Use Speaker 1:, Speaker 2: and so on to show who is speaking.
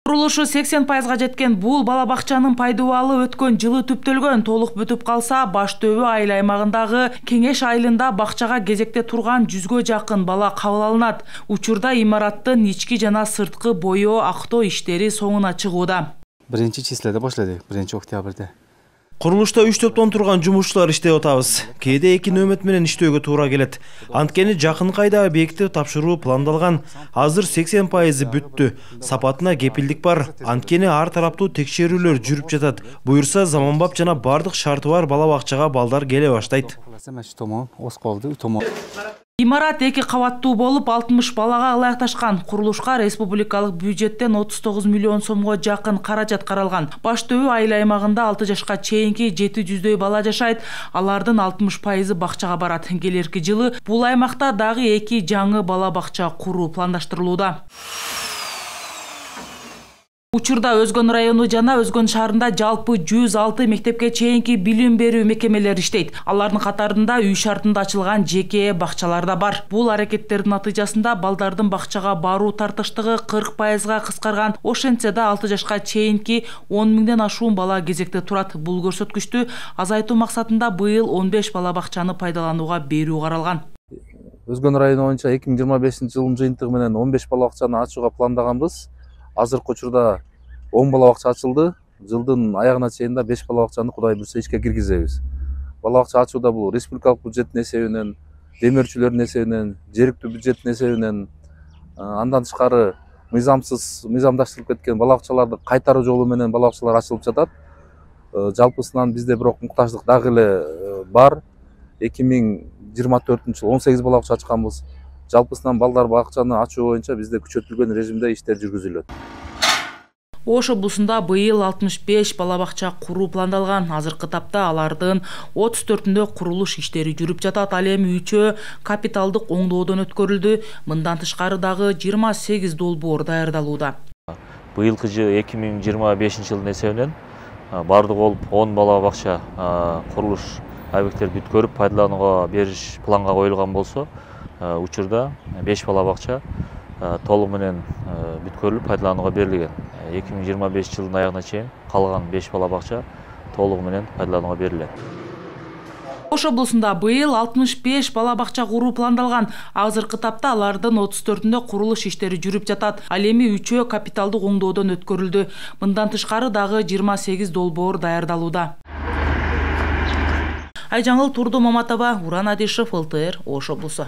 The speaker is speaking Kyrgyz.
Speaker 1: Курулушу 80%га жеткен бул бала бакчанын пайдубалы өткөн жылы түптөлгөн. Толук бүтүп калса, Баш Төбө айыл аймагындагы Кеңеш айылында бакчага кезекте турган 100га жакын бала кабыл алынат. Учурда имараттын ички жана сырткы боёо, актоо иштери соңуна чыгууда.
Speaker 2: 1-числода баштадык, 1-октябрда.
Speaker 3: Курулушта 3 топтон турган жумушчулар иштеп атабыз. Кээде 2 нөмөт менен иштөөгө туура келет. Анткени жакынкы айда объектти тапшыруу пландалган. Азыр 80% бүттү. Сапатына кепилдик бар. Анткени ар тараптуу текшерүүлөр жүрүп жатат. Буюрса заманбап жана бардык шарты бар бала бакчага балдар келе баштайт.
Speaker 1: Имарат 2 кабаттуу болуп 60 балага ылайыкташкан. Курулушка республикалык бюджеттен 39 миллион сомго жакын каражат каралган. Баш Төбө айыл аймагында 6 жашка чейинки 700дөй бала жашайт. Алардын 60% бакчага барат. Келерки жылы бул аймакта дагы 2 жаңы бала бакча куруу пландаштырылууда. Учурда Өзгөн району жана Өзгөн шаарында жалпы 106 мектепке чейинки билим берүү мекемелери иштейт. Алардын катарында үй шартында ачылган жеке бакчалар да бар. Бул аракеттердин натыйжасында балдардын бакчага баруу тартыштыгы 40%га кыскарган. Ошентсе да 6 жашка чейинки 10 миңден ашуун бала кезекте турат. Бул көрсөткүчтү азайтуу максатында быйыл 15 бала бакчаны пайдаланууга берүү каралган.
Speaker 4: Өзгөн району боюнча 2025-жылдын жыйынтыгы менен 15 бала бакчаны ачууга пландаганбыз. Азыркы учурда 10 бала бакча ачылды. Жылдын аягына чейин 5 бала бакчаны Кудай буйрса ишке киргизебиз. Бала бакча ачууда бул республикалык бюджеттин эсебинен, демөөрчүлөрдүн эсебинен, жергиликтүү бюджеттин эсебинен, андан тышкары мыйзамдаштырылып кеткен бала бакчаларды кайтаруу жолу менен бала бакчалар ачылып жатат. Жалпысынан бизде бирок муктаждык дагы эле бар. 2024-жылы 18 бала бакча ачканбыз. Жалпысынан балдар бакчаны ачуу боюнча бизде күчөтүлгөн режимде иштер жүргүзүлөт.
Speaker 1: Ош облусунда быйыл 65 бала бакча куруу пландалган. Азыркы тапта алардын 34-үндө курулуш иштери жүрүп жатат. Ал эми 3-өө капиталдык оңдоодон өткөрүлдү. Мындан тышкары дагы 28 долбоор даярдалууда.
Speaker 5: Быйылкы жыл 2025-жылдын эсебинен бардыгы болуп 10 бала бакча курулуш объекттери бүткөрүп пайдаланууга бериш планга коюлган болсо, учурда 5 бала бакча толугу менен бүткөрүлүп пайдаланууга берилген. 2025-жылдын аягына чейин калган 5 бала бакча толугу менен пайдаланууга берилет.
Speaker 1: Ош облусунда быйыл 65 бала бакча куруу пландалган. Азыркы тапта алардын 34-үндө курулуш иштери жүрүп жатат. Ал эми 3-өө капиталдык оңдоодон өткөрүлдү. Мындан тышкары дагы 28 долбоор даярдалууда. Айжаңыл Турду Маматова, Уран Адишев, ЛТР, Ош облусу.